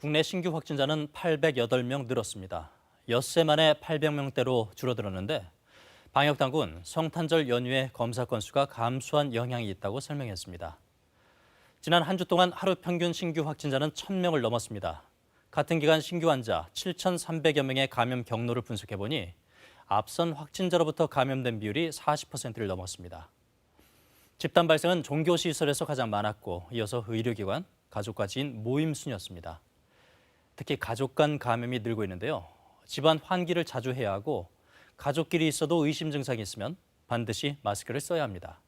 국내 신규 확진자는 808명 늘었습니다. 엿새 만에 800명대로 줄어들었는데 방역당국은 성탄절 연휴에 검사 건수가 감소한 영향이 있다고 설명했습니다. 지난 한 주 동안 하루 평균 신규 확진자는 1,000명을 넘었습니다. 같은 기간 신규 환자 7,300여 명의 감염 경로를 분석해보니 앞선 확진자로부터 감염된 비율이 40%를 넘었습니다. 집단 발생은 종교시설에서 가장 많았고 이어서 의료기관, 가족과 지인 모임 순이었습니다. 특히 가족 간 감염이 늘고 있는데요. 집안 환기를 자주 해야 하고 가족끼리 있어도 의심 증상이 있으면 반드시 마스크를 써야 합니다.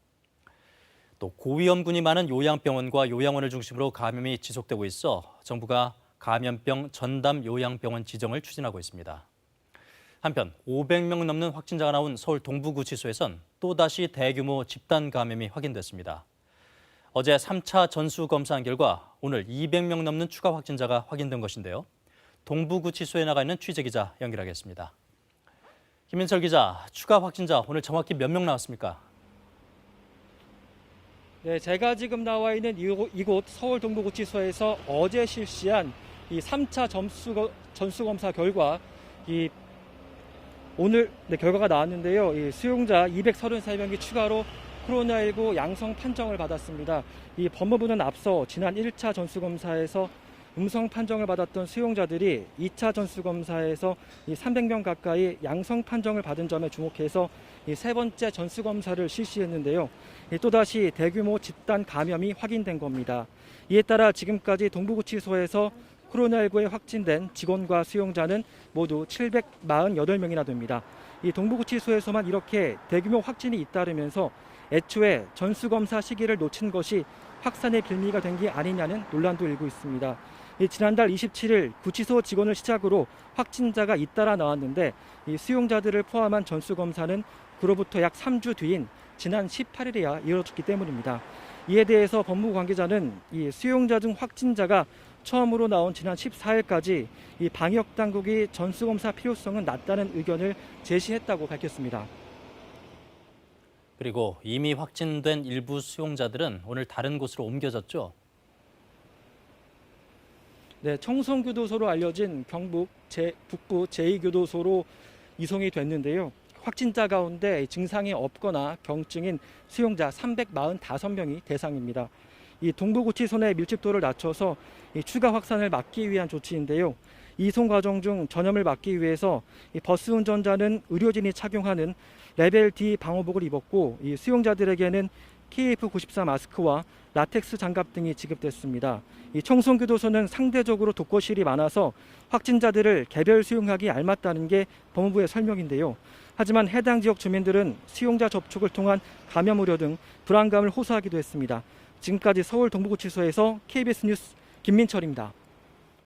또 고위험군이 많은 요양병원과 요양원을 중심으로 감염이 지속되고 있어 정부가 감염병 전담 요양병원 지정을 추진하고 있습니다. 한편 500명 넘는 확진자가 나온 서울 동부구치소에선 또다시 대규모 집단 감염이 확인됐습니다. 어제 3차 전수검사한 결과 오늘 200명 넘는 추가 확진자가 확인된 것인데요. 동부구치소에 나가 있는 취재기자 연결하겠습니다. 김민철 기자, 추가 확진자 오늘 정확히 몇 명 나왔습니까? 네, 제가 지금 나와 있는 이곳 서울 동부구치소에서 어제 실시한 이 3차 전수검사 결과 오늘 결과가 나왔는데요. 이 수용자 233명이 추가로 코로나19 양성 판정을 받았습니다. 이 법무부는 앞서 지난 1차 전수검사에서 음성 판정을 받았던 수용자들이 2차 전수검사에서 300명 가까이 양성 판정을 받은 점에 주목해서 세 번째 전수검사를 실시했는데요. 또다시 대규모 집단 감염이 확인된 겁니다. 이에 따라 지금까지 동부구치소에서 코로나19에 확진된 직원과 수용자는 모두 748명이나 됩니다. 이 동부구치소에서만 이렇게 대규모 확진이 잇따르면서 애초에 전수검사 시기를 놓친 것이 확산의 빌미가 된 게 아니냐는 논란도 일고 있습니다. 지난달 27일 구치소 직원을 시작으로 확진자가 잇따라 나왔는데 이 수용자들을 포함한 전수검사는 그로부터 약 3주 뒤인 지난 18일에야 이뤄졌기 때문입니다. 이에 대해서 법무부 관계자는 이 수용자 중 확진자가 처음으로 나온 지난 14일까지 이 방역 당국이 전수검사 필요성은 낮다는 의견을 제시했다고 밝혔습니다. 그리고 이미 확진된 일부 수용자들은 오늘 다른 곳으로 옮겨졌죠? 네, 청송교도소로 알려진 경북 북부 제2교도소로 이송이 됐는데요. 확진자 가운데 증상이 없거나 경증인 수용자 345명이 대상입니다. 이 동부구치소 내 밀집도를 낮춰서 추가 확산을 막기 위한 조치인데요. 이송 과정 중 전염을 막기 위해서 버스 운전자는 의료진이 착용하는 레벨 D 방호복을 입었고 이 수용자들에게는 KF94 마스크와 라텍스 장갑 등이 지급됐습니다. 이 청송교도소는 상대적으로 독거실이 많아서 확진자들을 개별 수용하기 알맞다는 게 법무부의 설명인데요. 하지만 해당 지역 주민들은 수용자 접촉을 통한 감염 우려 등 불안감을 호소하기도 했습니다. 지금까지 서울 동부구치소에서 KBS 뉴스 김민철입니다.